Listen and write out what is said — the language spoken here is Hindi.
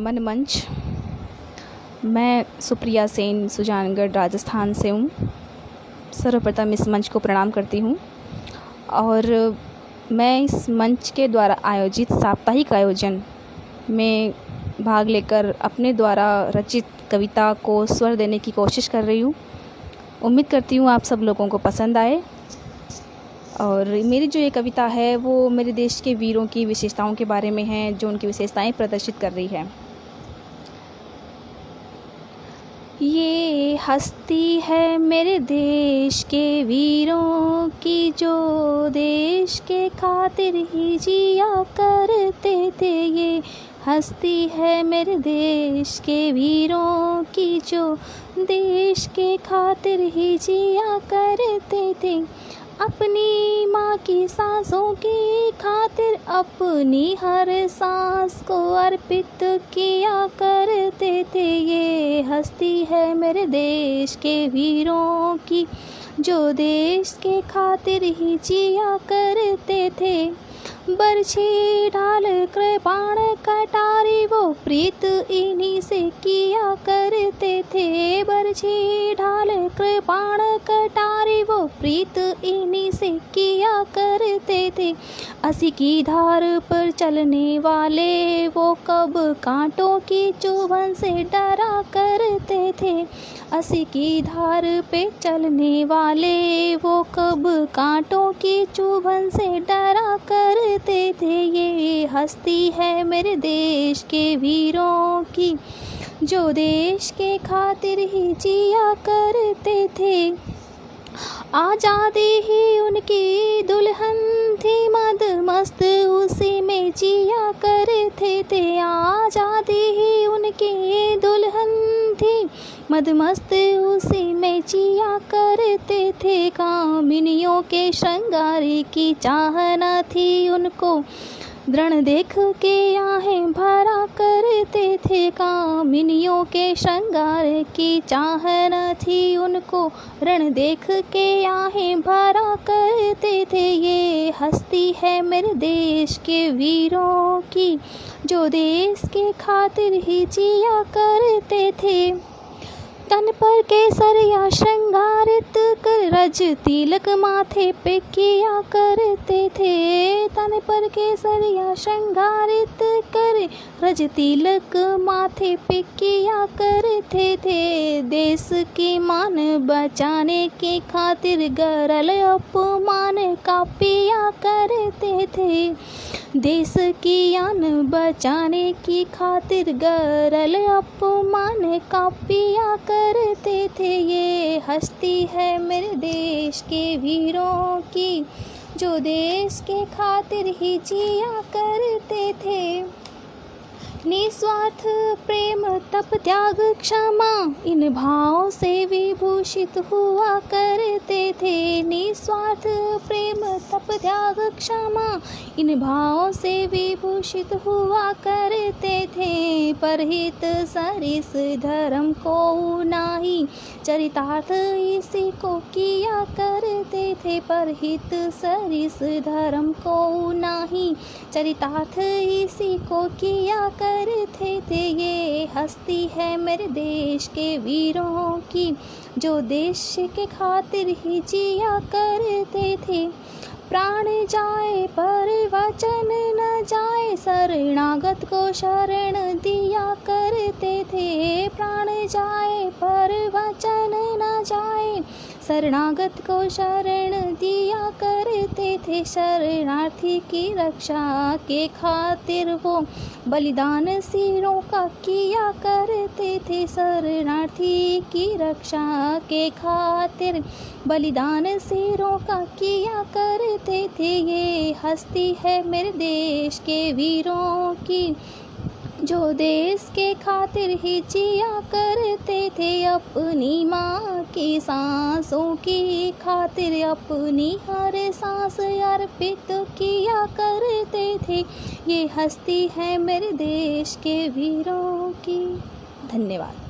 अमन मंच। मैं सुप्रिया सेन सुजानगढ़ राजस्थान से हूँ। सर्वप्रथम इस मंच को प्रणाम करती हूँ और मैं इस मंच के द्वारा आयोजित साप्ताहिक आयोजन में भाग लेकर अपने द्वारा रचित कविता को स्वर देने की कोशिश कर रही हूँ। उम्मीद करती हूँ आप सब लोगों को पसंद आए। और मेरी जो ये कविता है वो मेरे देश के वीरों की विशेषताओं के बारे में है, जो उनकी विशेषताएं प्रदर्शित कर रही है। ये हस्ती है मेरे देश के वीरों की, जो देश के खातिर ही जिया करते थे। ये हस्ती है मेरे देश के वीरों की, जो देश के खातिर ही जिया करते थे। अपनी माँ की सांसों की खातिर अपनी हर सांस को अर्पित किया करते थे। ये हस्ती है मेरे देश के वीरों की, जो देश के खातिर ही जिया करते थे। बरछी ढाल कृपाण कटारी वो प्रीत इन्हीं से किया करते थे। बरछी ढाल कृपाण कटारी वो प्रीत इन्हीं से किया करते थे। असी की धार पर चलने वाले वो कब कांटों की चुभन से डरा करते थे। असी की धार पे चलने वाले वो कब कांटों की चुभन से डरा करते थे। ये हस्ती है मेरे देश के वीरों की, जो देश के खातिर ही जिया करते थे। आज़ादी ही उनकी दुल्हन थी, मद मस्त उसी में जिया करते थे। आज़ादी ही उनकी दुल्हन थी, मद मस्त उसी में जिया करते थे। कामिनियों के श्रृंगार की चाहना थी उनको, दृढ़ देख के आहें भरा करते थे। कामिनियों के श्रृंगार की चाहना थी उनको, रण देख के आहें भरा करते थे। ये हस्ती है मेरे देश के वीरों की, जो देश के खातिर ही जिया करते थे। तन पर केसरिया श्रृंगारित कर रज तिलक माथे पे किया करते थे। तन पर केसरिया श्रृंगारित कर रज तिलक माथे पे किया करते थे। देश की मान बचाने की खातिर गरल अपमान का पिया करते थे। देश की आन बचाने की खातिर गरल अपमान का पिया करते थे। ये हस्ती है मेरे देश के वीरों की, जो देश के खातिर ही जिया करते थे। निस्वार्थ प्रेम तप त्याग क्षमा इन भाव से विभूषित हुआ करते थे। निस्वार्थ प्रेम तप त्याग क्षमा इन भाव से विभूषित हुआ करते थे। परहित सरिस धर्म को नाही, चरितार्थ इसी को किया करते थे। परहित सरिस धर्म को नाही, चरितार्थ इसी को किया करते थे। ये हस्ती है मेरे देश के वीरों की, जो देश के खातिर ही जिया करते थे। प्राण जाए पर वचन न जाए, शरणागत को शरण दिया करते थे। प्राण जाए पर वचन न जाए, शरणागत को शरण दिया करते थे। शरणार्थी की रक्षा के खातिर वो बलिदान सिरों का किया करते थे। शरणार्थी की रक्षा के खातिर बलिदान सिरों का किया करते थे। ये हस्ती है मेरे देश के वीरों की, जो देश के खातिर ही जिया करते थे। अपनी माँ की सांसों की खातिर अपनी हर सांस अर्पित किया करते थे। ये हस्ती है मेरे देश के वीरों की। धन्यवाद।